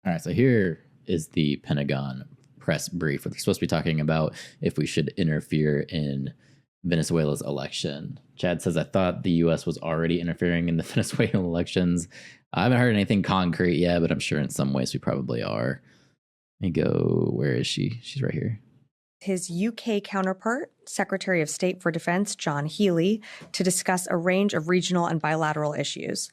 All right, so here is the Pentagon press brief. They're supposed to be talking about if we should interfere in Venezuela's election. Chad says, I thought the U.S. was already interfering in the Venezuelan elections. I haven't heard anything concrete yet, but I'm sure in some ways we probably are. Let me go. Where is she? She's right here. His UK counterpart, Secretary of State for Defense John Healey, to discuss a range of regional and bilateral issues.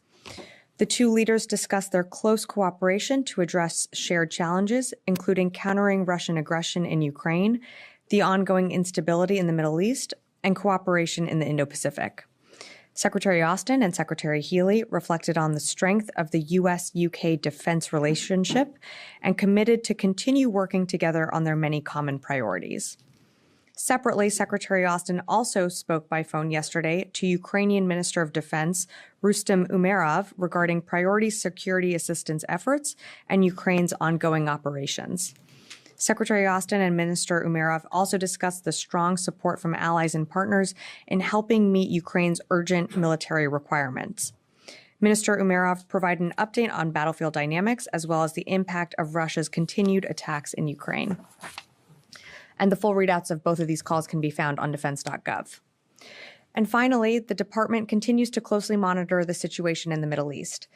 The two leaders discussed their close cooperation to address shared challenges, including countering Russian aggression in Ukraine, the ongoing instability in the Middle East, and cooperation in the Indo-Pacific. Secretary Austin and Secretary Healey reflected on the strength of the U.S.-UK defense relationship and committed to continue working together on their many common priorities. Separately, Secretary Austin also spoke by phone yesterday to Ukrainian Minister of Defense Rustem Umerov regarding priority security assistance efforts and Ukraine's ongoing operations. Secretary Austin and Minister Umerov also discussed the strong support from allies and partners in helping meet Ukraine's urgent military requirements. Minister Umerov provided an update on battlefield dynamics as well as the impact of Russia's continued attacks in Ukraine. And the full readouts of both of these calls can be found on defense.gov. And finally, the department continues to closely monitor the situation in the Middle East.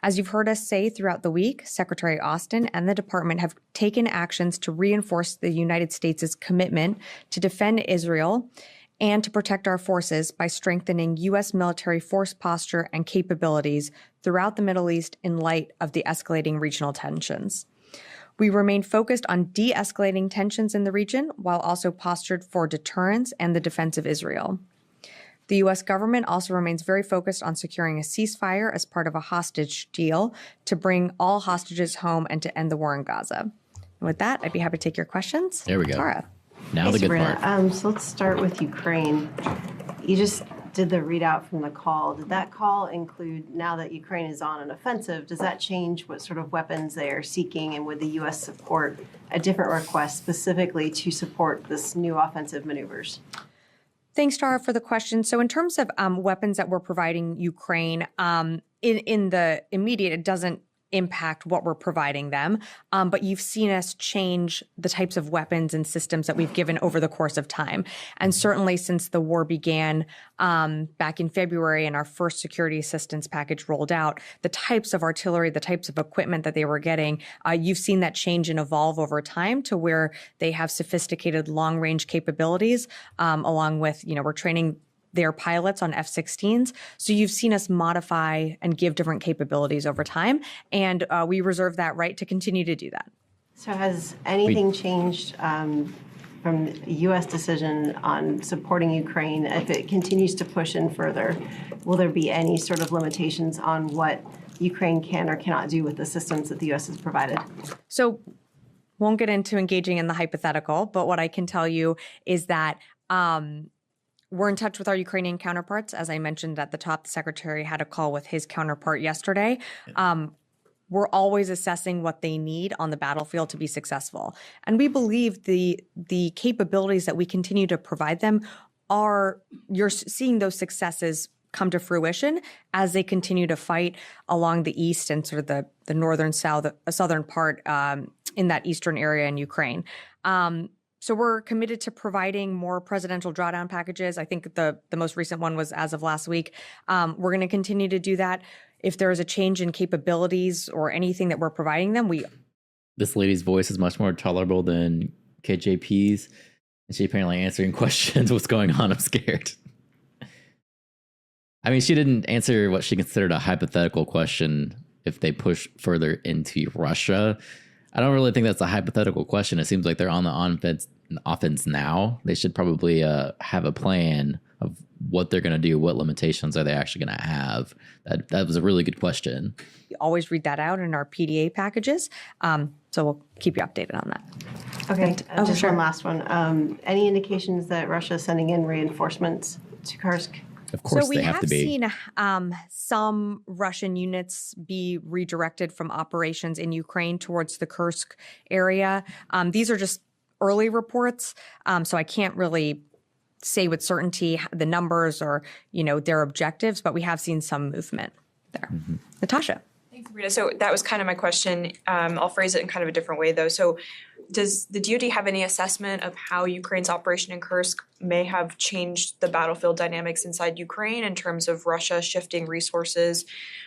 As you've heard us say throughout the week, Secretary Austin and the department have taken actions to reinforce the United States' commitment to defend Israel and to protect our forces by strengthening U.S. military force posture and capabilities throughout the Middle East in light of the escalating regional tensions. We remain focused on de-escalating tensions in the region while also postured for deterrence and the defense of Israel. The U.S. government also remains very focused on securing a ceasefire as part of a hostage deal to bring all hostages home and to end the war in Gaza. And with that, I'd be happy to take your questions. There we go. Tara. Now the good part. So let's start with Ukraine. You just did the readout from the call. Did that call include, now that Ukraine is on an offensive, does that change what sort of weapons they are seeking? And would the U.S. support a different request specifically to support this new offensive maneuvers? Thanks, Tara, for the question. So in terms of weapons that we're providing Ukraine, in the immediate, it doesn't impact what we're providing them. But you've seen us change the types of weapons and systems that we've given over the course of time. And certainly since the war began back in February and our first security assistance package rolled out, the types of artillery, the types of equipment that they were getting, you've seen that change and evolve over time to where they have sophisticated long-range capabilities, along with, we're training their pilots on F-16s. So you've seen us modify and give different capabilities over time, and we reserve that right to continue to do that. So has anything changed from the U.S. decision on supporting Ukraine? If it continues to push in further, will there be any sort of limitations on what Ukraine can or cannot do with the systems that the U.S. has provided? So won't get into engaging in the hypothetical, but what I can tell you is that we're in touch with our Ukrainian counterparts. As I mentioned at the top, the secretary had a call with his counterpart yesterday. We're always assessing what they need on the battlefield to be successful. And we believe the capabilities that we continue to provide them you're seeing those successes come to fruition as they continue to fight along the east and sort of the northern southern part in that eastern area in Ukraine. So we're committed to providing more presidential drawdown packages. I think the most recent one was as of last week. We're going to continue to do that. If there is a change in capabilities or anything that we're providing them, This lady's voice is much more tolerable than KJP's. And she apparently answering questions. What's going on? I'm scared. I mean, she didn't answer what she considered a hypothetical question if they push further into Russia. I don't really think that's a hypothetical question. It seems like they're on the offense now. They should probably have a plan of what they're going to do. What limitations are they actually going to have? That was a really good question. We always read that out in our PDA packages. So we'll keep you updated on that. Okay, just one last one. Any indications that Russia is sending in reinforcements to Kursk? Of course, they have to be. So we have seen some Russian units be redirected from operations in Ukraine towards the Kursk area. These are just early reports, so I can't really say with certainty the numbers or their objectives, but we have seen some movement there. Mm-hmm. Natasha. Thanks, Sabrina. So that was kind of my question. I'll phrase it in kind of a different way, though. So does the DoD have any assessment of how Ukraine's operation in Kursk may have changed the battlefield dynamics inside Ukraine in terms of Russia shifting resources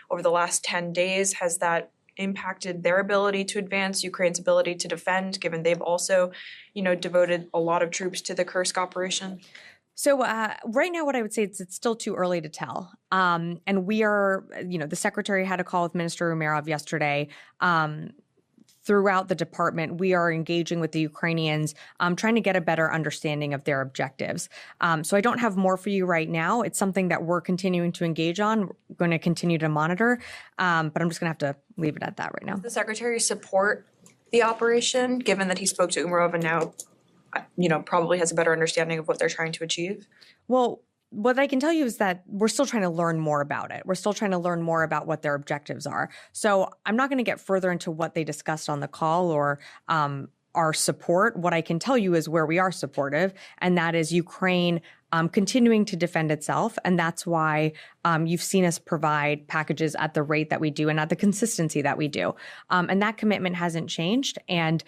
over the last 10 days? Has that impacted their ability to advance, Ukraine's ability to defend, given they've also, devoted a lot of troops to the Kursk operation? So right now, what I would say is it's still too early to tell. And we are, the secretary had a call with Minister Umerov yesterday. Throughout the department, we are engaging with the Ukrainians, trying to get a better understanding of their objectives. So I don't have more for you right now. It's something that we're continuing to engage on, we're going to continue to monitor, but I'm just going to have to leave it at that right now. Does the secretary support the operation, given that he spoke to Umerov and now, probably has a better understanding of what they're trying to achieve? Well, what I can tell you is that we're still trying to learn more about it. We're still trying to learn more about what their objectives are. So I'm not going to get further into what they discussed on the call or our support. What I can tell you is where we are supportive, and that is Ukraine continuing to defend itself. And that's why you've seen us provide packages at the rate that we do and at the consistency that we do. And that commitment hasn't changed. And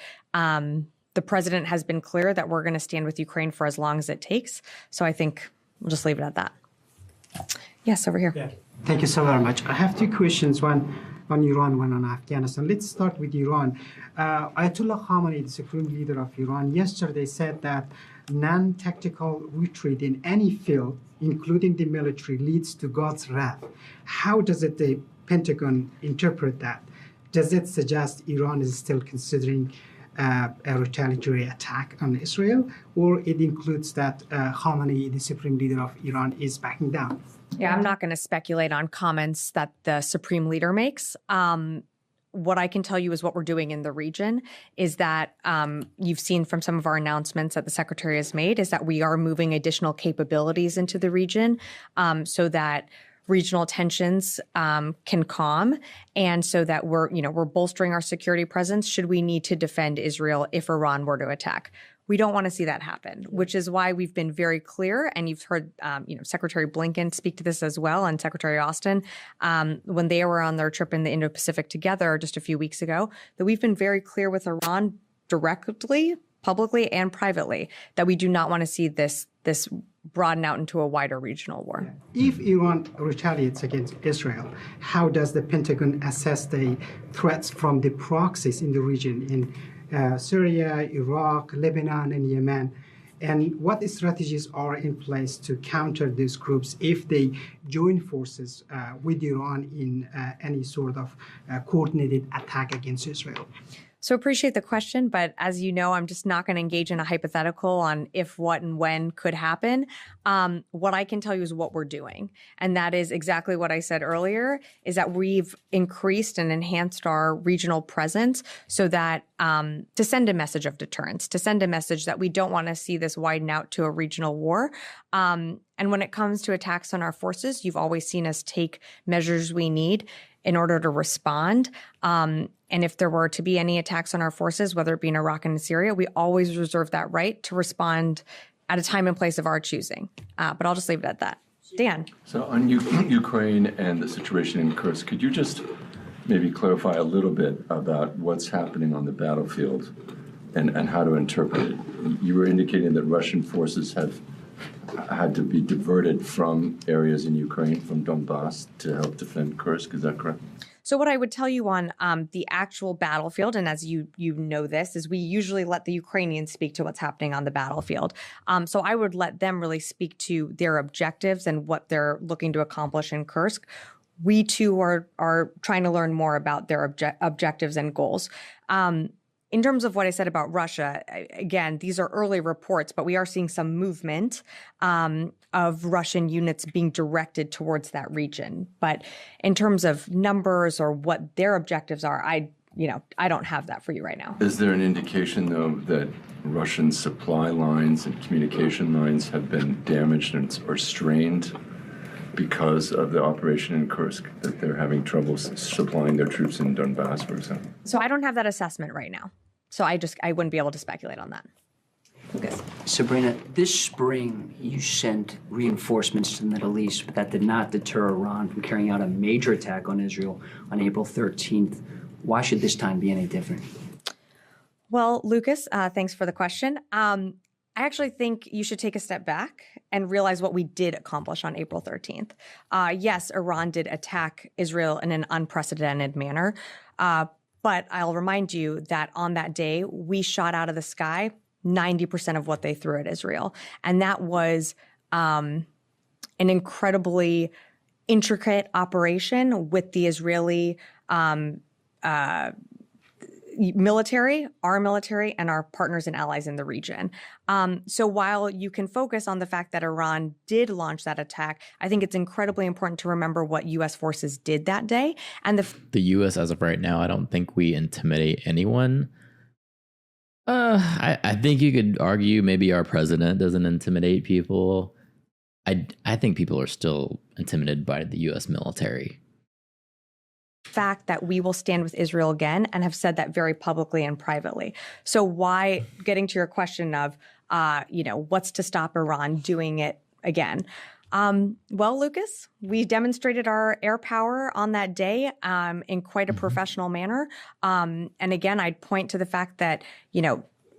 the president has been clear that we're going to stand with Ukraine for as long as it takes. So I think we'll just leave it at that. Yes, over here. Yeah. Thank you so very much. I have two questions, one on Iran, one on Afghanistan. Let's start with Iran. Ayatollah Khamenei, the supreme leader of Iran, yesterday said that non-tactical retreat in any field, including the military, leads to God's wrath. How does the Pentagon interpret that? Does it suggest Iran is still considering a retaliatory attack on Israel, or it includes that Khamenei, the supreme leader of Iran, is backing down? Yeah, I'm not going to speculate on comments that the supreme leader makes. What I can tell you is what we're doing in the region is that you've seen from some of our announcements that the secretary has made is that we are moving additional capabilities into the region so that regional tensions can calm, and so that we're bolstering our security presence should we need to defend Israel if Iran were to attack. We don't want to see that happen, which is why we've been very clear, and you've heard Secretary Blinken speak to this as well, and Secretary Austin when they were on their trip in the Indo-Pacific together just a few weeks ago, that we've been very clear with Iran directly, publicly, and privately that we do not want to see this broaden out into a wider regional war. If Iran retaliates against Israel, how does the Pentagon assess the threats from the proxies in the region in Syria, Iraq, Lebanon, and Yemen? And what strategies are in place to counter these groups if they join forces with Iran in any sort of coordinated attack against Israel? So appreciate the question, but as you know, I'm just not going to engage in a hypothetical on if, what, and when could happen. What I can tell you is what we're doing. And that is exactly what I said earlier, is that we've increased and enhanced our regional presence so that to send a message of deterrence, to send a message that we don't want to see this widen out to a regional war. And when it comes to attacks on our forces, you've always seen us take measures we need in order to respond. And if there were to be any attacks on our forces, whether it be in Iraq and Syria, we always reserve that right to respond at a time and place of our choosing. But I'll just leave it at that. Dan. So on Ukraine and the situation in Kursk, could you just maybe clarify a little bit about what's happening on the battlefield and how to interpret it? You were indicating that Russian forces have had to be diverted from areas in Ukraine, from Donbass, to help defend Kursk. Is that correct? So what I would tell you on the actual battlefield, and as you know this, is we usually let the Ukrainians speak to what's happening on the battlefield. So I would let them really speak to their objectives and what they're looking to accomplish in Kursk. We too are trying to learn more about their objectives and goals. In terms of what I said about Russia, again, these are early reports, but we are seeing some movement of Russian units being directed towards that region. But in terms of numbers or what their objectives are, I don't have that for you right now. Is there an indication, though, that Russian supply lines and communication lines have been damaged or strained because of the operation in Kursk, that they're having trouble supplying their troops in Donbass, for example? So I don't have that assessment right now. So I wouldn't be able to speculate on that. Lucas. Sabrina, this spring you sent reinforcements to the Middle East, but that did not deter Iran from carrying out a major attack on Israel on April 13th. Why should this time be any different? Well, Lucas, thanks for the question. I actually think you should take a step back and realize what we did accomplish on April 13th. Yes, Iran did attack Israel in an unprecedented manner, but I'll remind you that on that day, we shot out of the sky 90% of what they threw at Israel. And that was an incredibly intricate operation with the Israeli military, our military, and our partners and allies in the region. So while you can focus on the fact that Iran did launch that attack, I think it's incredibly important to remember what U.S. forces did that day. And The U.S., as of right now, I don't think we intimidate anyone. I think you could argue maybe our president doesn't intimidate people. I think people are still intimidated by the U.S. military. fact that we will stand with Israel again and have said that very publicly and privately. So why, getting to your question of, what's to stop Iran doing it again? Well, Lucas, we demonstrated our air power on that day in quite a professional manner. And again, I'd point to the fact that,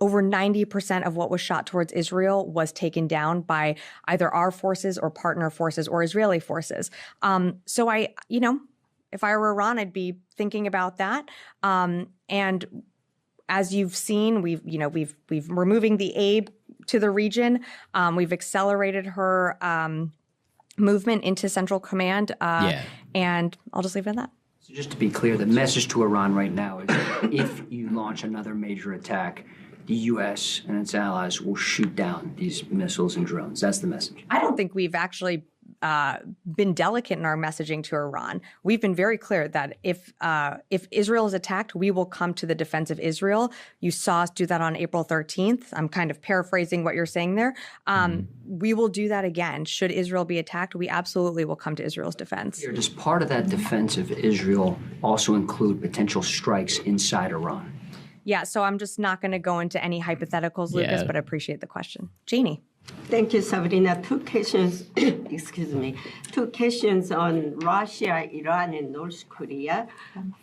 over 90% of what was shot towards Israel was taken down by either our forces or partner forces or Israeli forces. So if I were Iran, I'd be thinking about that. And as you've seen, we're moving the aid to the region. We've accelerated her movement into Central Command. And I'll just leave it at that. So just to be clear, the message to Iran right now is if you launch another major attack, the U.S. and its allies will shoot down these missiles and drones. That's the message. I don't think we've actually been delicate in our messaging to Iran. We've been very clear that if Israel is attacked, we will come to the defense of Israel. You saw us do that on April 13th. I'm kind of paraphrasing what you're saying there. We will do that again. Should Israel be attacked, we absolutely will come to Israel's defense. Does part of that defense of Israel also include potential strikes inside Iran? Yeah, so I'm just not going to go into any hypotheticals, Lucas, but I appreciate the question. Jeannie. Thank you, Sabrina. Two questions, two questions on Russia, Iran, and North Korea.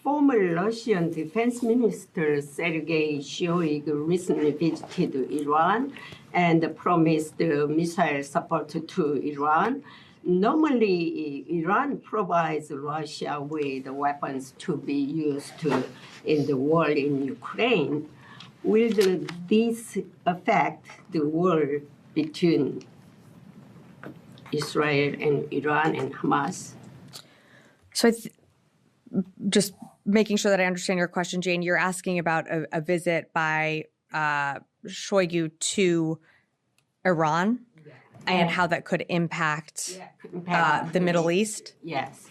Former Russian Defense Minister Sergei Shoigu recently visited Iran and promised missile support to Iran. Normally, Iran provides Russia with weapons to be used in the war in Ukraine. Will this affect the war between Israel and Iran and Hamas? So just making sure that I understand your question, Jane, you're asking about a visit by Shoigu to Iran and how that could impact the Middle East? Yes.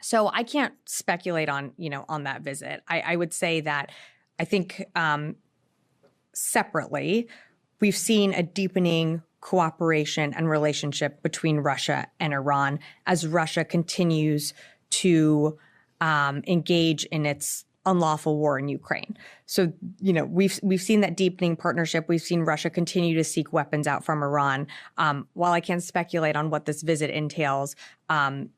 So I can't speculate on that visit. I would say that I think separately, we've seen a deepening cooperation and relationship between Russia and Iran as Russia continues to engage in its unlawful war in Ukraine. So, we've seen that deepening partnership. We've seen Russia continue to seek weapons out from Iran. While I can't speculate on what this visit entails,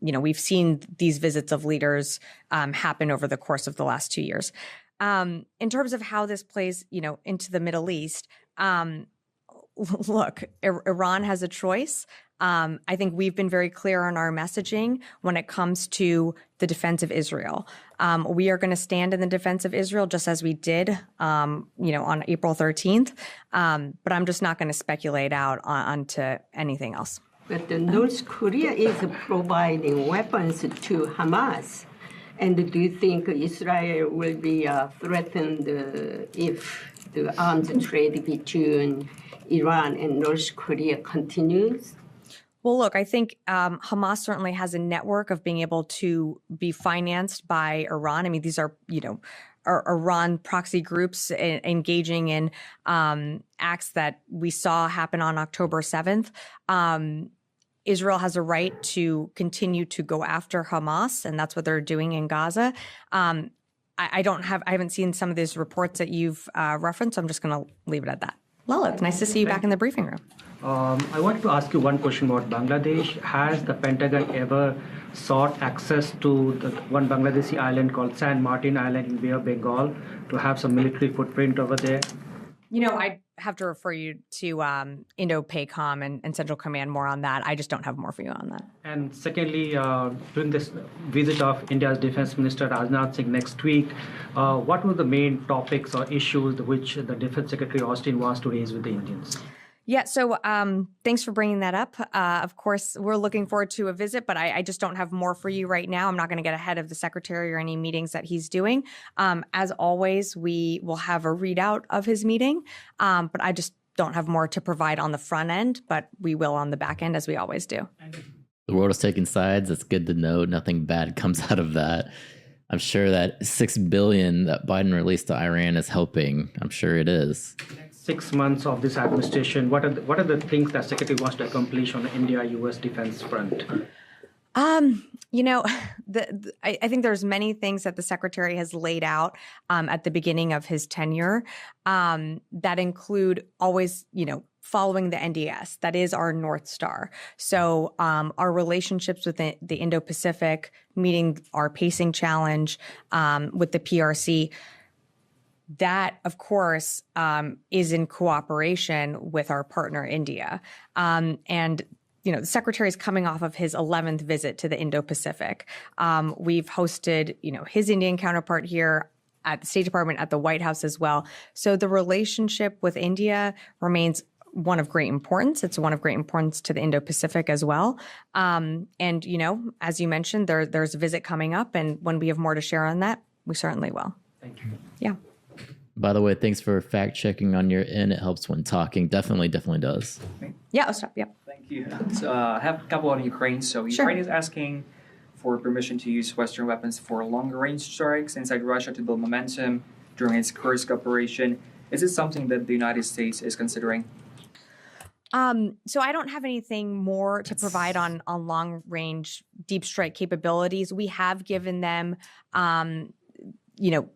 we've seen these visits of leaders happen over the course of the last 2 years. In terms of how this plays, into the Middle East, look, Iran has a choice. I think we've been very clear on our messaging when it comes to the defense of Israel. We are going to stand in the defense of Israel just as we did, on April 13th. But I'm just not going to speculate out onto anything else. But North Korea is providing weapons to Hamas. And do you think Israel will be threatened if the arms trade between Iran and North Korea continues? Well, look, I think Hamas certainly has a network of being able to be financed by Iran. I mean, these are, Iran proxy groups engaging in acts that we saw happen on October 7th. Israel has a right to continue to go after Hamas, and that's what they're doing in Gaza. I haven't seen some of these reports that you've referenced. So I'm just going to leave it at that. Lalith, nice to see you back in the briefing room. I wanted to ask you one question about Bangladesh. Has the Pentagon ever sought access to the one Bangladeshi island called San Martin Island in Bay of Bengal to have some military footprint over there? I have to refer you to Indo-PACOM and Central Command more on that. I just don't have more for you on that. And secondly, during this visit of India's Defense Minister Rajnath Singh next week, what were the main topics or issues which the Defense Secretary Austin was to raise with the Indians? Yeah, so thanks for bringing that up. Of course, we're looking forward to a visit, but I just don't have more for you right now. I'm not going to get ahead of the secretary or any meetings that he's doing. As always, we will have a readout of his meeting, but I just don't have more to provide on the front end, but we will on the back end as we always do. The world is taking sides. It's good to know nothing bad comes out of that. I'm sure that $6 billion that Biden released to Iran is helping. I'm sure it is. 6 months of this administration, what are the things that Secretary wants to accomplish on the India-U.S. defense front? I think there's many things that the secretary has laid out at the beginning of his tenure that include always, following the NDS. That is our North Star. So our relationships with the Indo-Pacific, meeting our pacing challenge with the PRC, that, of course, is in cooperation with our partner, India. The secretary is coming off of his 11th visit to the Indo-Pacific. We've hosted, his Indian counterpart here at the State Department, at the White House as well. So the relationship with India remains one of great importance. It's one of great importance to the Indo-Pacific as well. As you mentioned, there's a visit coming up, and when we have more to share on that, we certainly will. Thank you. Yeah. By the way, thanks for fact checking on your end. It helps when talking. Definitely does. Yeah, I'll stop. Yep. Thank you. So, I have a couple on Ukraine. So Ukraine is asking for permission to use Western weapons for longer-range strikes inside Russia to build momentum during its Kursk operation. Is this something that the United States is considering? So I don't have anything more to provide on long-range deep strike capabilities. We have given them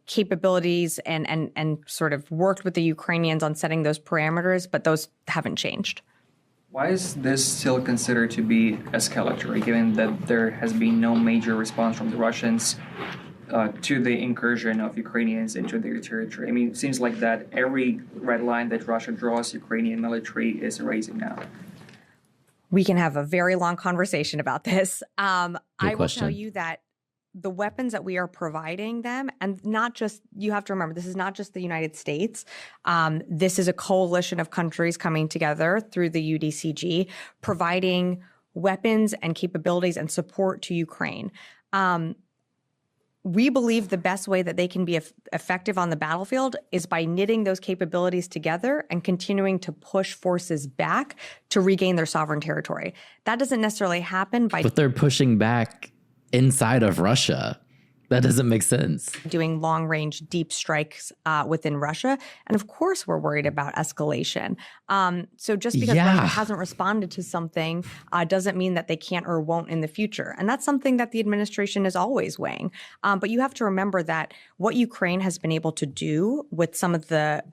capabilities and sort of worked with the Ukrainians on setting those parameters, but those haven't changed. Why is this still considered to be escalatory, given that there has been no major response from the Russians to the incursion of Ukrainians into their territory? I mean, it seems like that every red line that Russia draws, Ukrainian military is erasing now. We can have a very long conversation about this. I will question. tell you that the weapons that we are providing them, and not just, you have to remember, this is not just the United States. This is a coalition of countries coming together through the UDCG, providing weapons and capabilities and support to Ukraine. We believe the best way that they can be effective on the battlefield is by knitting those capabilities together and continuing to push forces back to regain their sovereign territory. That doesn't necessarily happen by But they're pushing back inside of Russia. That doesn't make sense. doing long-range deep strikes within Russia. And of course, we're worried about escalation. So just because Russia hasn't responded to something doesn't mean that they can't or won't in the future. And that's something that the administration is always weighing. But you have to remember that what Ukraine has been able to do with some of the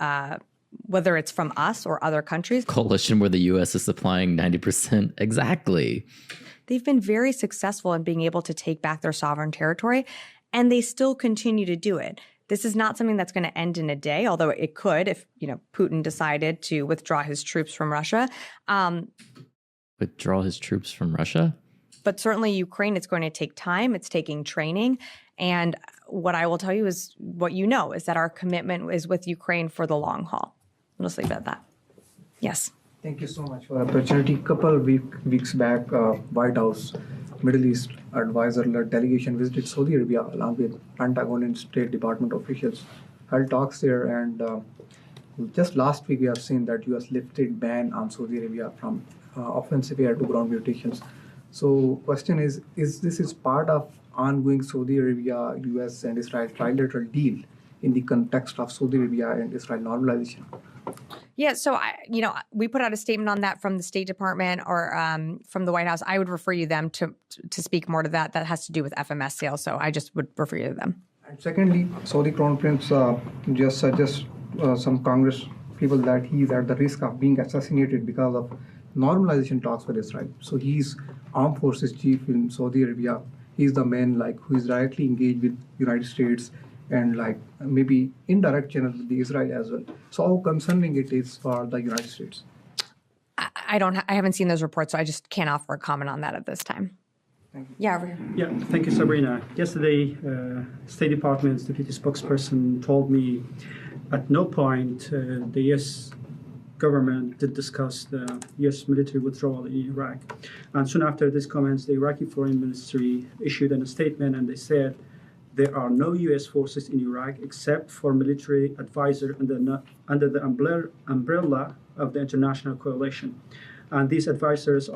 whether it's from us or other countries. Coalition where the U.S. is supplying 90%. Exactly. They've been very successful in being able to take back their sovereign territory, and they still continue to do it. This is not something that's going to end in a day, although it could if, Putin decided to withdraw his troops from Russia. Withdraw his troops from Russia? But certainly Ukraine, it's going to take time. It's taking training. And what I will tell you is what you know is that our commitment is with Ukraine for the long haul. I'll just leave it at that. Yes. Thank you so much for the opportunity. Couple weeks back, White House Middle East advisor-led delegation visited Saudi Arabia along with Pentagon and State Department officials. Held talks there, and just last week we have seen that U.S. lifted ban on Saudi Arabia from offensive air to ground mutations. So, question is this part of ongoing Saudi Arabia, U.S. and Israel trilateral deal in the context of Saudi Arabia and Israel normalization? Yeah, so we put out a statement on that from the State Department or from the White House. I would refer you them to speak more to that. That has to do with FMS sales, so I just would refer you to them. And secondly, Saudi Crown Prince just suggests some Congress people that he's at the risk of being assassinated because of normalization talks with Israel. So he's armed forces chief in Saudi Arabia. He's the man who is directly engaged with United States and maybe indirect channel with the Israel as well. So how concerning it is for the United States? I haven't seen those reports, so I just can't offer a comment on that at this time. Yeah, over here. Yeah, thank you, Sabrina. Yesterday, State Department's deputy spokesperson told me at no point the U.S. government did discuss the U.S. military withdrawal in Iraq. And soon after these comments, the Iraqi Foreign Ministry issued a statement, and they said there are no U.S. forces in Iraq except for military advisor under the umbrella of the international coalition. And these advisors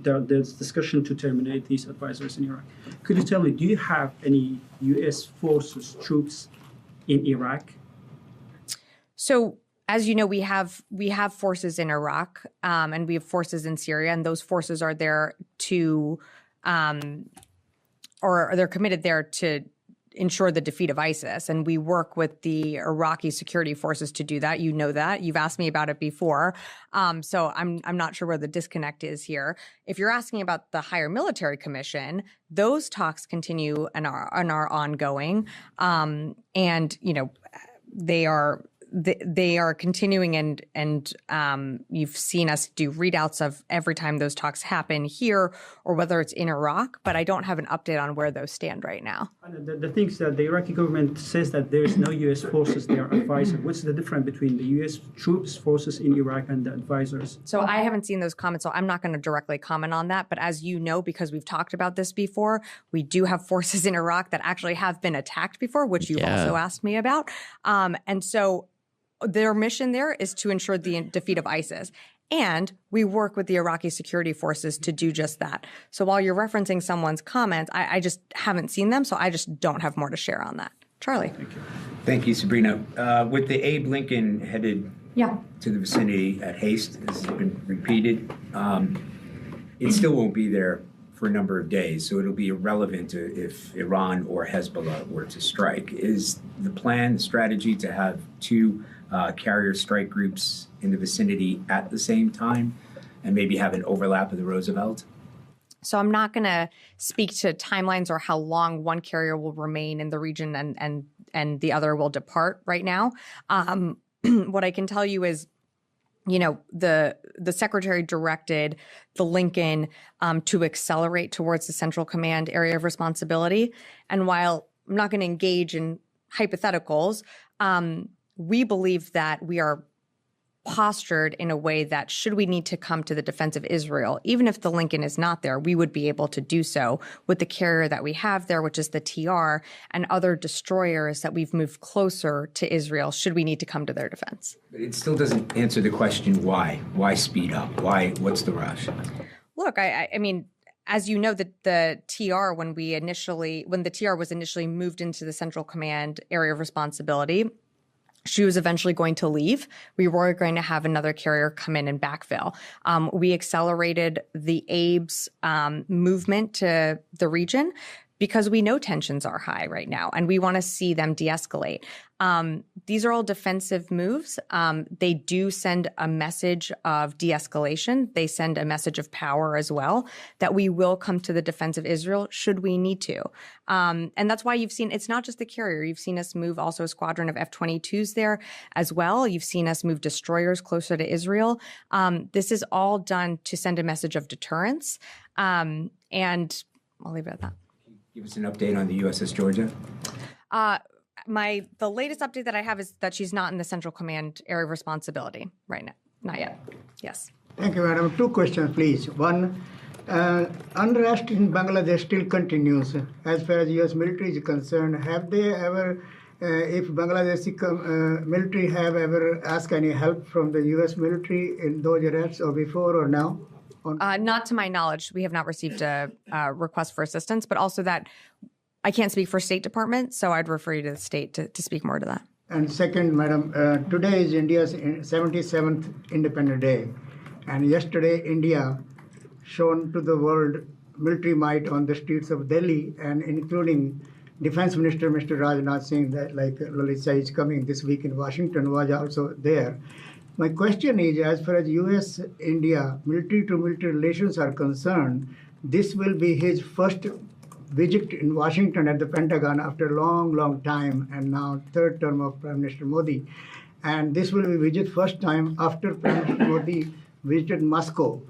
there's discussion to terminate these advisors in Iraq. Could you tell me, do you have any U.S. forces, troops in Iraq? So, as you know, we have forces in Iraq, and we have forces in Syria, and those forces are there to, or they're committed there to ensure the defeat of ISIS. And we work with the Iraqi security forces to do that. You know that. You've asked me about it before. So I'm not sure where the disconnect is here. If you're asking about the Higher Military Commission, those talks continue and are ongoing. And, you know, they are continuing, and you've seen us do readouts of every time those talks happen here or whether it's in Iraq, but I don't have an update on where those stand right now. The thing is that the Iraqi government says that there is no U.S. forces there advisor. What's the difference between the U.S. troops, forces in Iraq and the advisors? So I haven't seen those comments, so I'm not going to directly comment on that. But as you know, because we've talked about this before, we do have forces in Iraq that actually have been attacked before, which you've also asked me about. And so their mission there is to ensure the defeat of ISIS. And we work with the Iraqi security forces to do just that. So while you're referencing someone's comments, I just haven't seen them, so I just don't have more to share on that. Charlie. Thank you. Thank you, Sabrina. With the Abe Lincoln headed to the vicinity at haste, as has been repeated, it still won't be there for a number of days, so it'll be irrelevant if Iran or Hezbollah were to strike. Is the plan, the strategy to have two carrier strike groups in the vicinity at the same time and maybe have an overlap of the Roosevelt? So I'm not going to speak to timelines or how long one carrier will remain in the region and the other will depart right now. What I can tell you is, you know, the secretary directed the Lincoln to accelerate towards the Central Command area of responsibility. And while I'm not going to engage in hypotheticals, we believe that we are postured in a way that should we need to come to the defense of Israel, even if the Lincoln is not there, we would be able to do so with the carrier that we have there, which is the TR, and other destroyers that we've moved closer to Israel should we need to come to their defense. But it still doesn't answer the question why. Why speed up? What's the rush? Look, I mean, as you know, the TR, when the TR was initially moved into the Central Command area of responsibility, she was eventually going to leave. We were going to have another carrier come in and backfill. We accelerated the Abe's movement to the region because we know tensions are high right now and we want to see them de-escalate. These are all defensive moves. They do send a message of de-escalation. They send a message of power as well, that we will come to the defense of Israel should we need to. And that's why you've seen, it's not just the carrier. You've seen us move also a squadron of F-22s there as well. You've seen us move destroyers closer to Israel. This is all done to send a message of deterrence. And I'll leave it at that. Give us an update on the USS Georgia. The latest update that I have is that she's not in the Central Command area of responsibility right now. Not yet. Yes. Thank you, madam. Two questions, please. One, unrest in Bangladesh still continues. As far as U.S. military is concerned, have they ever, if Bangladeshi military have ever asked any help from the U.S. military in those arrests or before or now? Not to my knowledge. We have not received a request for assistance, but also that I can't speak for State Department, so I'd refer you to the state to speak more to that. And second, madam, today is India's 77th Independent Day. And yesterday, India shown to the world military might on the streets of Delhi and including Defense Minister, Mr. Rajnath Singh, that like Lalitsa is coming this week in Washington, was also there. My question is, as far as U.S.-India military-to-military relations are concerned, this will be his first visit in Washington at the Pentagon after a long, long time, and now third term of Prime Minister Modi. And this will be visit first time after Prime Minister Modi visited Moscow,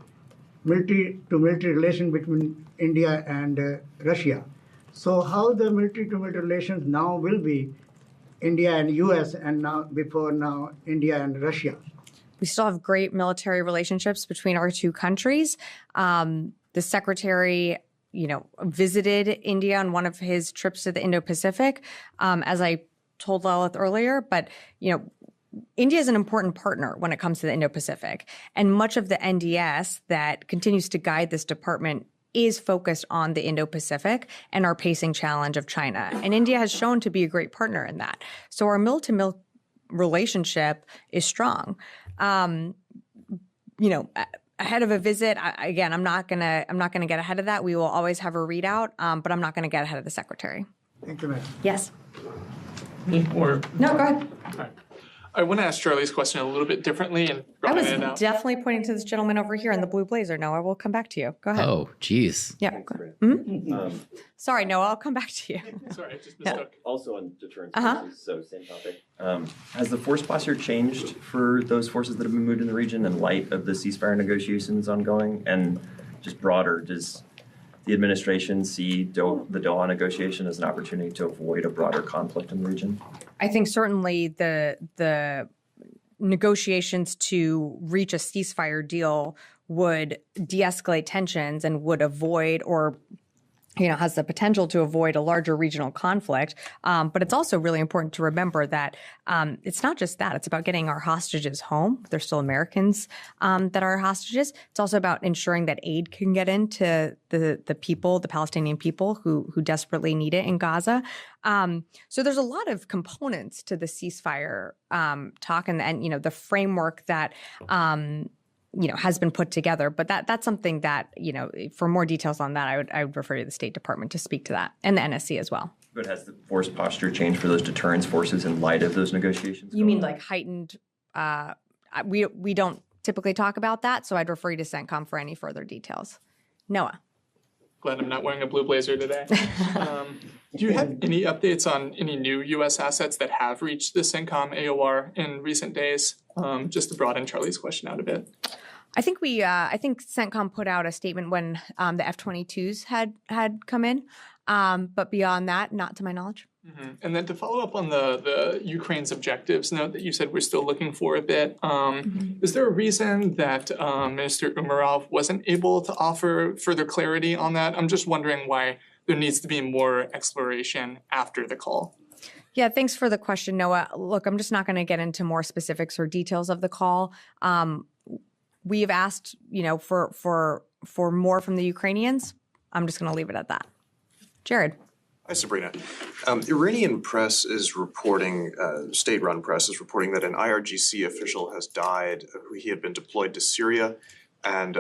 military-to-military relation between India and Russia. So how the military-to-military relations now will be India and U.S. and now India and Russia? We still have great military relationships between our two countries. The secretary, visited India on one of his trips to the Indo-Pacific, as I told Lalit earlier. But, India is an important partner when it comes to the Indo-Pacific. And much of the NDS that continues to guide this department is focused on the Indo-Pacific and our pacing challenge of China. And India has shown to be a great partner in that. So our mil-to-mil relationship is strong. Ahead of a visit, I'm not gonna get ahead of that. We will always have a readout, but I'm not gonna get ahead of the secretary. Thank you, ma'am. Yes. Me or no? Go ahead. All right. I want to ask Charlie's question a little bit differently and I was it out. definitely pointing to this gentleman over here in the blue blazer. Noah, we'll come back to you. Go ahead. Oh, geez. Yeah. Sorry, Noah, I'll come back to you. Sorry, I just mistook. Also on deterrence forces, so same topic. Has the force posture changed for those forces that have been moved in the region in light of the ceasefire negotiations ongoing? And just broader, does the administration see the Doha negotiation as an opportunity to avoid a broader conflict in the region? I think certainly the negotiations to reach a ceasefire deal would de-escalate tensions and would avoid or has the potential to avoid a larger regional conflict. But it's also really important to remember that it's not just that. It's about getting our hostages home. They're still Americans that are hostages. It's also about ensuring that aid can get into the people, the Palestinian people who desperately need it in Gaza. So there's a lot of components to the ceasefire talk and the framework that has been put together. But that's something that, for more details on that, I would refer to the State Department to speak to that, and the NSC as well. But has the force posture changed for those deterrence forces in light of those negotiations? You mean like heightened? We don't typically talk about that, so I'd refer you to CENTCOM for any further details. Noah. Glad I'm not wearing a blue blazer today. Do you have any updates on any new U.S. assets that have reached the CENTCOM AOR in recent days? Just to broaden Charlie's question out a bit. I think CENTCOM put out a statement when the F-22s had come in, but beyond that, not to my knowledge. Mm-hmm. And then to follow up on the Ukraine's objectives note that you said we're still looking for a bit, is there a reason that Minister Umerov wasn't able to offer further clarity on that? I'm just wondering why there needs to be more exploration after the call. Yeah, thanks for the question, Noah. Look, I'm just not going to get into more specifics or details of the call. We've asked, for more from the Ukrainians. I'm just going to leave it at that. Jared. Hi, Sabrina. Iranian press is reporting, state-run press is reporting that an IRGC official has died. He had been deployed to Syria, and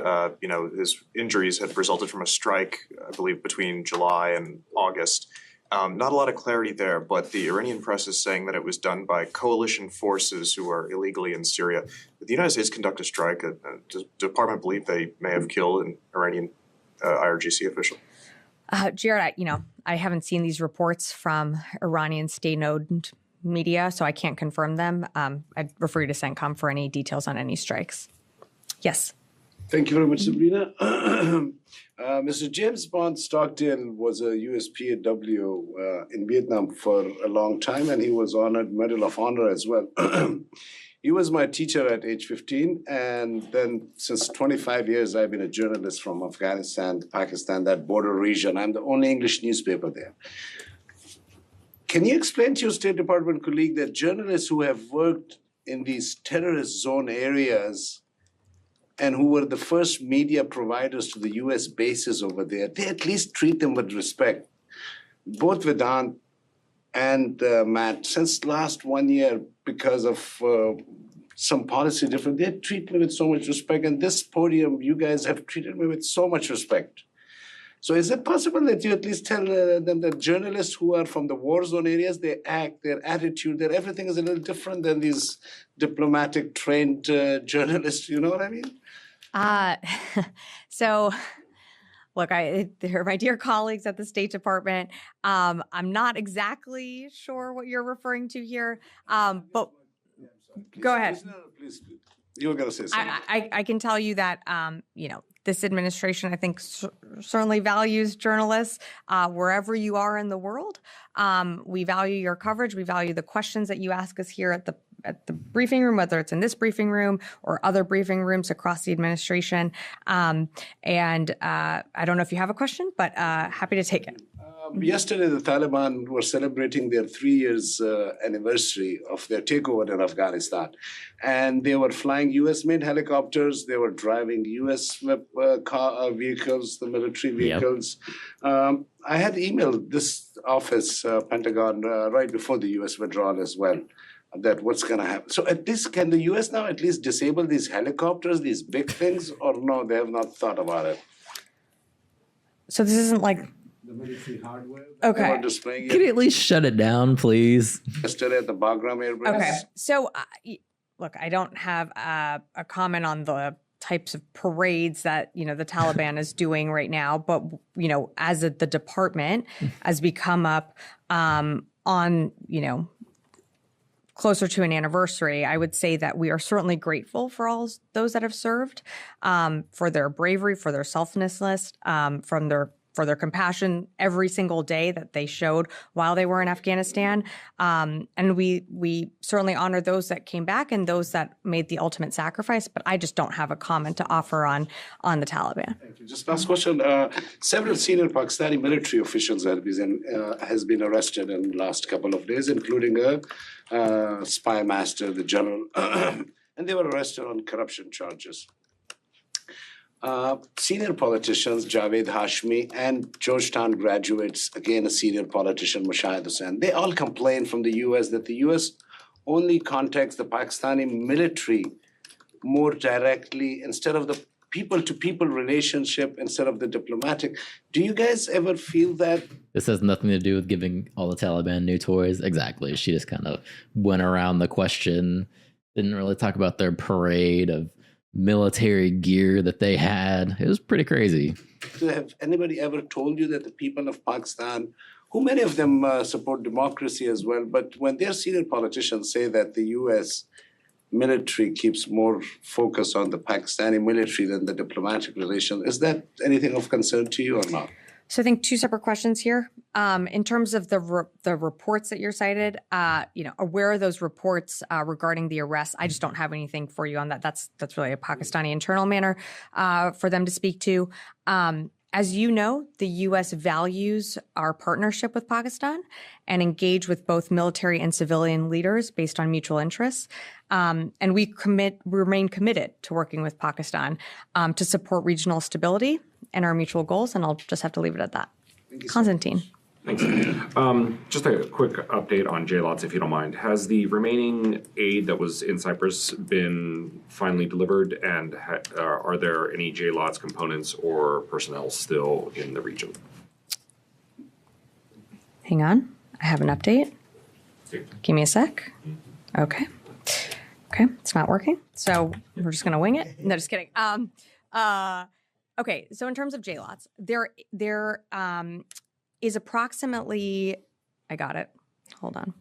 his injuries had resulted from a strike, I believe, between July and August. Not a lot of clarity there, but the Iranian press is saying that it was done by coalition forces who are illegally in Syria. Did the United States conduct a strike? Does the department believe they may have killed an Iranian IRGC official? Jared, I haven't seen these reports from Iranian state-owned media, so I can't confirm them. I'd refer you to CENTCOM for any details on any strikes. Yes. Thank you very much, Sabrina. Mr. James Bond Stockdale was a US PAW in Vietnam for a long time, and he was honored Medal of Honor as well. He was my teacher at age 15, and then since 25 years, I've been a journalist from Afghanistan, Pakistan, that border region. I'm the only English newspaper there. Can you explain to your State Department colleague that journalists who have worked in these terrorist zone areas and who were the first media providers to the US bases over there, they at least treat them with respect? Both Vedant and Matt, since last 1 year, because of some policy difference, they treat me with so much respect. And this podium, you guys have treated me with so much respect. So is it possible that you at least tell them that journalists who are from the war zone areas, they act, their attitude, their everything is a little different than these diplomatic trained journalists, you know what I mean? So, look, they're my dear colleagues at the State Department. I'm not exactly sure what you're referring to here, but go ahead. Please, you were going to say something. I can tell you that, this administration, I think, certainly values journalists wherever you are in the world. We value your coverage. We value the questions that you ask us here at the briefing room, whether it's in this briefing room or other briefing rooms across the administration. I don't know if you have a question, but happy to take it. Yesterday, the Taliban were celebrating their 3 years anniversary of their takeover in Afghanistan. And they were flying US-made helicopters. They were driving US vehicles, the military vehicles. Yep. I had emailed this office, Pentagon, right before the US withdrawal as well, that what's going to happen. So at least, can the US now at least disable these helicopters, these big things, or no, they have not thought about it? So this isn't like the military hardware. Okay. Can you at least shut it down, please? Yesterday at the Bagram Air Base. Okay. So, look, I don't have a comment on the types of parades that, the Taliban is doing right now. But, as the department, as we come up on, closer to an anniversary, I would say that we are certainly grateful for all those that have served, for their bravery, for their selflessness, for their compassion every single day that they showed while they were in Afghanistan. And we certainly honor those that came back and those that made the ultimate sacrifice, but I just don't have a comment to offer on the Taliban. Thank you. Just last question. Several senior Pakistani military officials has been arrested in the last couple of days, including a spy master, the general, and they were arrested on corruption charges. Senior politicians, Javed Hashmi, and Georgetown graduates, again a senior politician, Mushahid Hussain, they all complain from the US that the US only contacts the Pakistani military more directly instead of the people-to-people relationship instead of the diplomatic. Do you guys ever feel that? This has nothing to do with giving all the Taliban new toys. Exactly. She just kind of went around the question, didn't really talk about their parade of military gear that they had. It was pretty crazy. Have anybody ever told you that the people of Pakistan, who many of them support democracy as well, but when their senior politicians say that the US military keeps more focus on the Pakistani military than the diplomatic relation, is that anything of concern to you or not? So I think two separate questions here. In terms of the reports that you're cited, where are those reports regarding the arrests? I just don't have anything for you on that. That's really a Pakistani internal matter for them to speak to. As you know, the U.S. values our partnership with Pakistan and engage with both military and civilian leaders based on mutual interests. And we remain committed to working with Pakistan to support regional stability and our mutual goals. And I'll just have to leave it at that. Konstantin. Thanks. Just a quick update on JLOTS, if you don't mind. Has the remaining aid that was in Cyprus been finally delivered, and are there any JLOTS components or personnel still in the region? Hang on. I have an update. Give me a sec. Okay. It's not working. So we're just going to wing it. No, just kidding. Okay. So in terms of JLOTS, there is approximately, I got it. Hold on.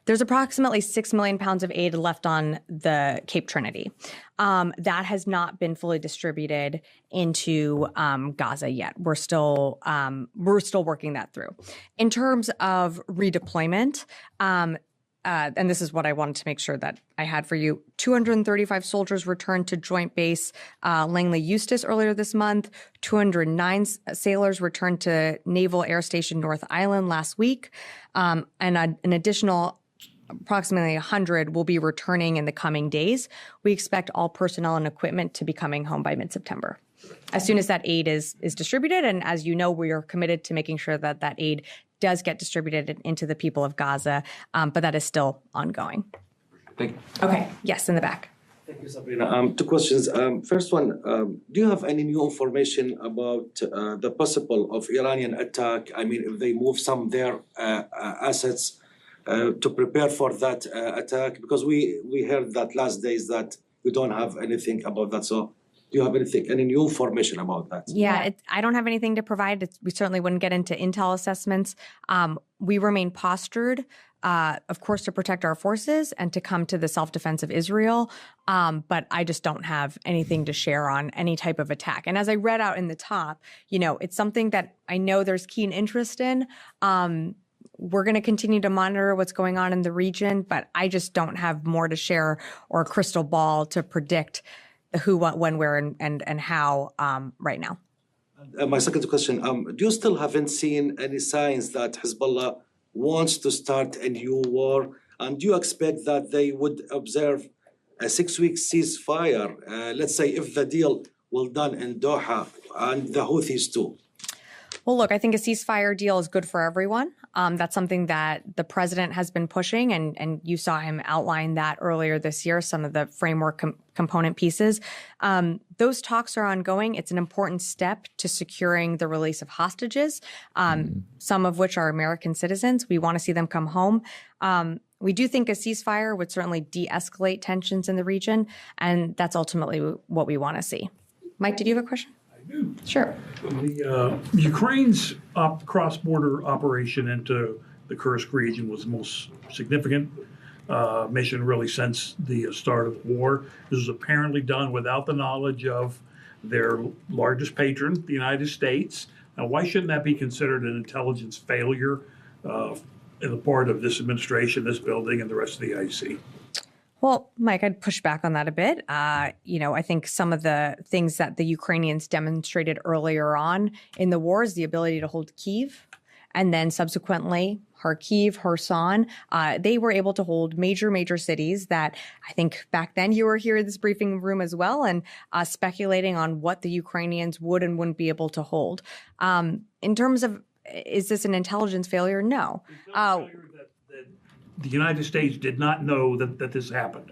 There's approximately 6 million pounds of aid left on the Cape Trinity. That has not been fully distributed into Gaza yet. We're still working that through. In terms of redeployment, and this is what I wanted to make sure that I had for you. 235 soldiers returned to Joint Base Langley Eustis earlier this month. 209 sailors returned to Naval Air Station North Island last week. And an additional approximately 100 will be returning in the coming days. We expect all personnel and equipment to be coming home by mid-September. As soon as that aid is distributed, and as you know, we are committed to making sure that that aid does get distributed into the people of Gaza, but that is still ongoing. Thank you. Okay. Yes, in the back. Sabrina. Two questions. First one, do you have any new information about the possible of Iranian attack? I mean, if they move some of their assets to prepare for that attack? Because we heard that last days that we don't have anything about that. So do you have any new information about that? Yeah, I don't have anything to provide. We certainly wouldn't get into intel assessments. We remain postured, of course, to protect our forces and to come to the self-defense of Israel. But I just don't have anything to share on any type of attack. And as I read out in the top, it's something that I know there's keen interest in. We're going to continue to monitor what's going on in the region, but I just don't have more to share or a crystal ball to predict who, what, when, where, and how right now. My second question, do you still haven't seen any signs that Hezbollah wants to start a new war? And do you expect that they would observe a 6-week ceasefire, let's say if the deal will done in Doha and the Houthis too? Well, look, I think a ceasefire deal is good for everyone. That's something that the president has been pushing, and you saw him outline that earlier this year, some of the framework component pieces. Those talks are ongoing. It's an important step to securing the release of hostages, some of which are American citizens. We want to see them come home. We do think a ceasefire would certainly de-escalate tensions in the region, and that's ultimately what we want to see. Mike, did you have a question? Sure. The Ukraine's cross-border operation into the Kursk region was the most significant mission really since the start of the war. This was apparently done without the knowledge of their largest patron, the United States. Now, why shouldn't that be considered an intelligence failure in the part of this administration, this building, and the rest of the IC? Well, Mike, I'd push back on that a bit. I think some of the things that the Ukrainians demonstrated earlier on in the war is the ability to hold Kyiv, and then subsequently Kharkiv, Kherson. They were able to hold major cities that I think back then you were here in this briefing room as well, and speculating on what the Ukrainians would and wouldn't be able to hold. In terms of, is this an intelligence failure? No. The United States did not know that this happened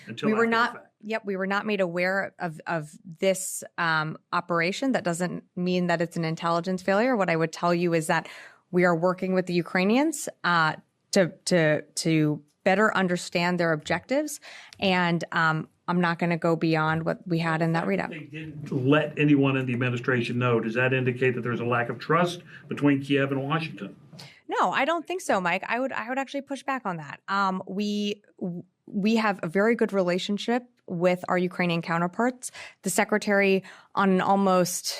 until we were after not. the fact. Yep, we were not made aware of this operation. That doesn't mean that it's an intelligence failure. What I would tell you is that we are working with the Ukrainians to better understand their objectives, and I'm not going to go beyond what we had in that readout. They didn't let anyone in the administration know. Does that indicate that there's a lack of trust between Kiev and Washington? No, I don't think so, Mike. I would actually push back on that. We have a very good relationship with our Ukrainian counterparts. The secretary, on an almost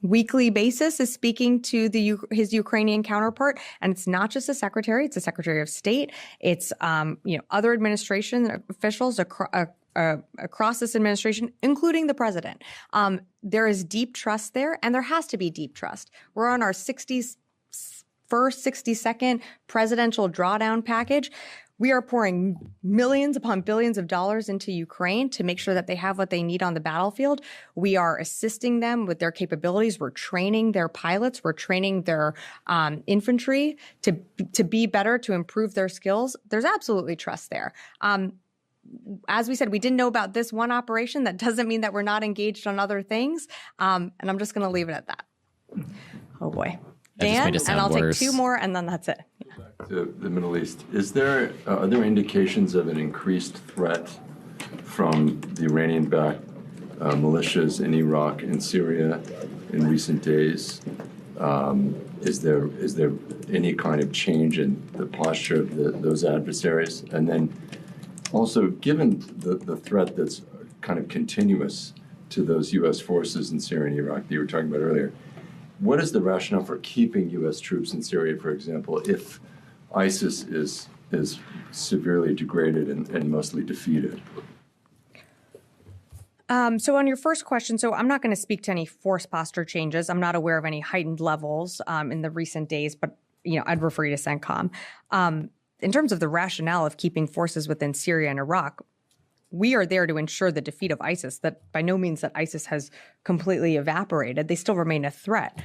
weekly basis, is speaking to his Ukrainian counterpart, and it's not just the secretary; it's the Secretary of State. It's other administration officials across this administration, including the president. There is deep trust there, and there has to be deep trust. We're on our 62nd presidential drawdown package. We are pouring millions upon billions of dollars into Ukraine to make sure that they have what they need on the battlefield. We are assisting them with their capabilities. We're training their pilots. We're training their infantry to be better, to improve their skills. There's absolutely trust there. As we said, we didn't know about this one operation. That doesn't mean that we're not engaged on other things. And I'm just going to leave it at that. Oh, boy. Dan, and I'll take two more, and then that's it. Back to the Middle East. Are there indications of an increased threat from the Iranian-backed militias in Iraq and Syria in recent days? Is there any kind of change in the posture of those adversaries? And then also, given the threat that's kind of continuous to those U.S. forces in Syria and Iraq that you were talking about earlier, what is the rationale for keeping U.S. troops in Syria, for example, if ISIS is severely degraded and mostly defeated? So on your first question, so I'm not going to speak to any force posture changes. I'm not aware of any heightened levels in the recent days, but I'd refer you to CENTCOM. In terms of the rationale of keeping forces within Syria and Iraq, we are there to ensure the defeat of ISIS. That by no means that ISIS has completely evaporated. They still remain a threat.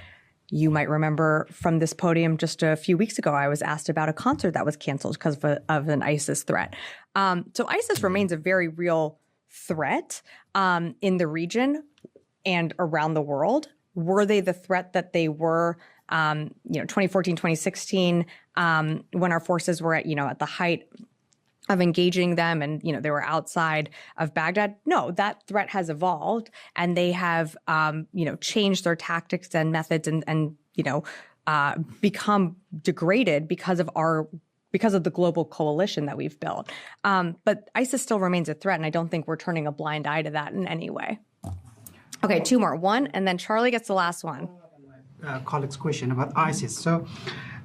You might remember from this podium just a few weeks ago, I was asked about a concert that was canceled because of an ISIS threat. So ISIS remains a very real threat in the region and around the world? Were they the threat that they were, 2014, 2016, when our forces were at the height of engaging them and, they were outside of Baghdad? No, that threat has evolved and they have, changed their tactics and methods and become degraded because of the global coalition that we've built. But ISIS still remains a threat, and I don't think we're turning a blind eye to that in any way. Okay, two more. One, and then Charlie gets the last one. Colleague's question about ISIS. So,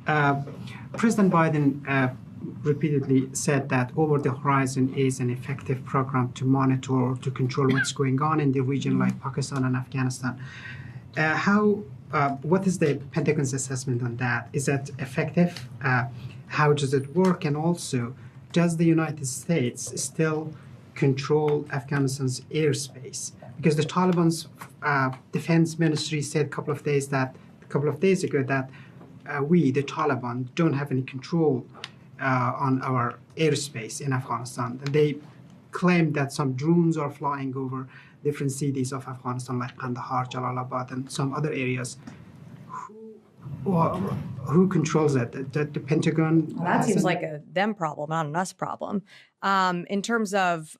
President Biden repeatedly said that Over the Horizon is an effective program to monitor or to control what's going on in the region like Pakistan and Afghanistan. What is the Pentagon's assessment on that? Is that effective? How does it work? And also, does the United States still control Afghanistan's airspace? Because the Taliban's defense ministry said a couple of days ago that we, the Taliban, don't have any control on our airspace in Afghanistan. And they claim that some drones are flying over different cities of Afghanistan, like Kandahar, Jalalabad, and some other areas. Who controls that? The Pentagon? Well, that seems like a them problem, not an us problem. In terms of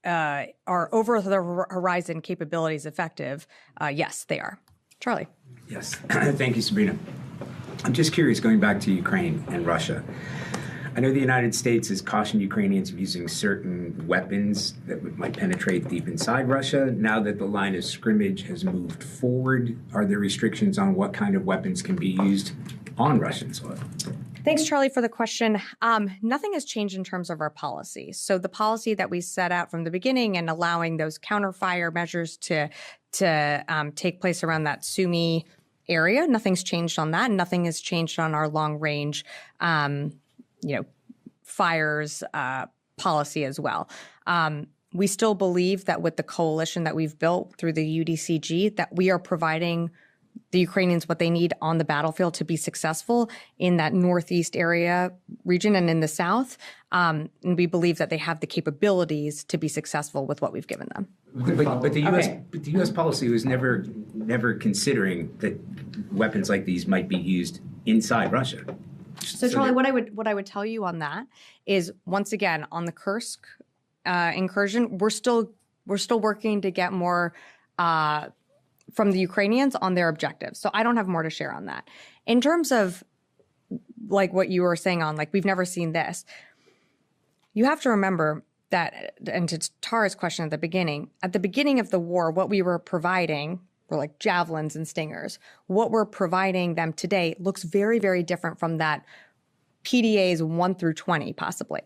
are over the horizon capabilities effective? Yes, they are. Charlie. Yes. Thank you, Sabrina. I'm just curious, going back to Ukraine and Russia. I know the United States has cautioned Ukrainians of using certain weapons that might penetrate deep inside Russia. Now that the line of scrimmage has moved forward, are there restrictions on what kind of weapons can be used on Russian soil? Thanks, Charlie, for the question. Nothing has changed in terms of our policy. So the policy that we set out from the beginning and allowing those counterfire measures to take place around that Sumy area, nothing's changed on that. Nothing has changed on our long range fires policy as well. We still believe that with the coalition that we've built through the UDCG, that we are providing the Ukrainians what they need on the battlefield to be successful in that northeast area region and in the south. And we believe that they have the capabilities to be successful with what we've given them. But the U.S. policy was never considering that weapons like these might be used inside Russia. So Charlie, what I would tell you on that is, once again, on the Kursk incursion, we're still working to get more from the Ukrainians on their objectives. So I don't have more to share on that. In terms of like what you were saying on, like, we've never seen this, you have to remember that, and to Tara's question at the beginning of the war, what we were providing were like javelins and stingers. What we're providing them today looks very, very different from that PDAs 1 through 20, possibly.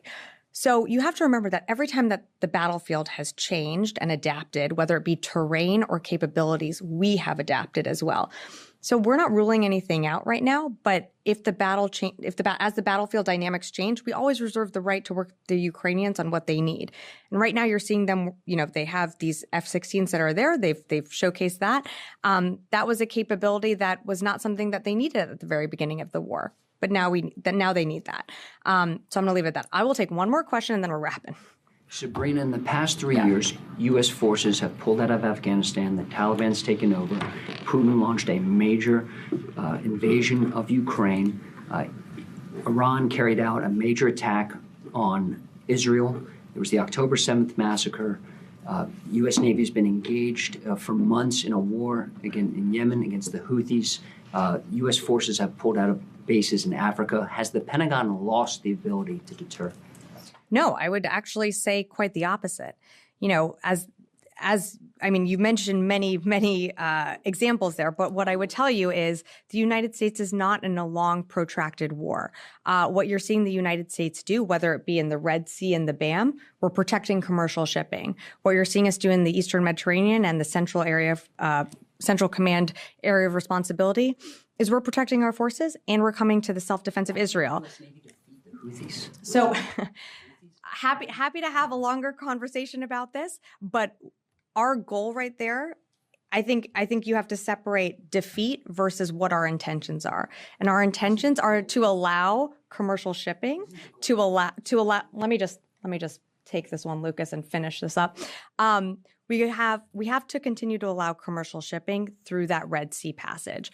So you have to remember that every time that the battlefield has changed and adapted, whether it be terrain or capabilities, we have adapted as well. So we're not ruling anything out right now, but if the as the battlefield dynamics change, we always reserve the right to work with the Ukrainians on what they need. And right now you're seeing them, they have these F-16s that are there. They've showcased that. That was a capability that was not something that they needed at the very beginning of the war. But now they need that. So I'm going to leave it at that. I will take one more question and then we're wrapping. Sabrina, in the past 3 years, U.S. forces have pulled out of Afghanistan. The Taliban's taken over. Putin launched a major invasion of Ukraine. Iran carried out a major attack on Israel. There was the October 7th massacre. U.S. Navy has been engaged for months in a war in Yemen against the Houthis. U.S. forces have pulled out of bases in Africa. Has the Pentagon lost the ability to deter? No, I would actually say quite the opposite. You mentioned many examples there, but what I would tell you is the United States is not in a long, protracted war. What you're seeing the United States do, whether it be in the Red Sea and the BAM, we're protecting commercial shipping. What you're seeing us do in the Eastern Mediterranean and the Central Command area of responsibility is we're protecting our forces and we're coming to the self-defense of Israel. So happy to have a longer conversation about this, but our goal right there, I think you have to separate defeat versus what our intentions are. And our intentions are to allow commercial shipping, to allow let me just take this one, Lucas, and finish this up. We have to continue to allow commercial shipping through that Red Sea passage.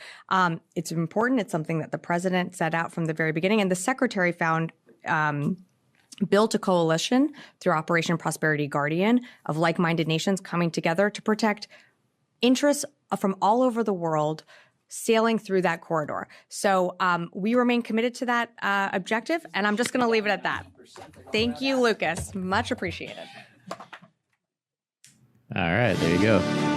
It's important. It's something that the president set out from the very beginning, and the secretary found built a coalition through Operation Prosperity Guardian of like-minded nations coming together to protect interests from all over the world sailing through that corridor. So we remain committed to that objective, and I'm just going to leave it at that. Thank you, Lucas. Much appreciated. All right, there you go.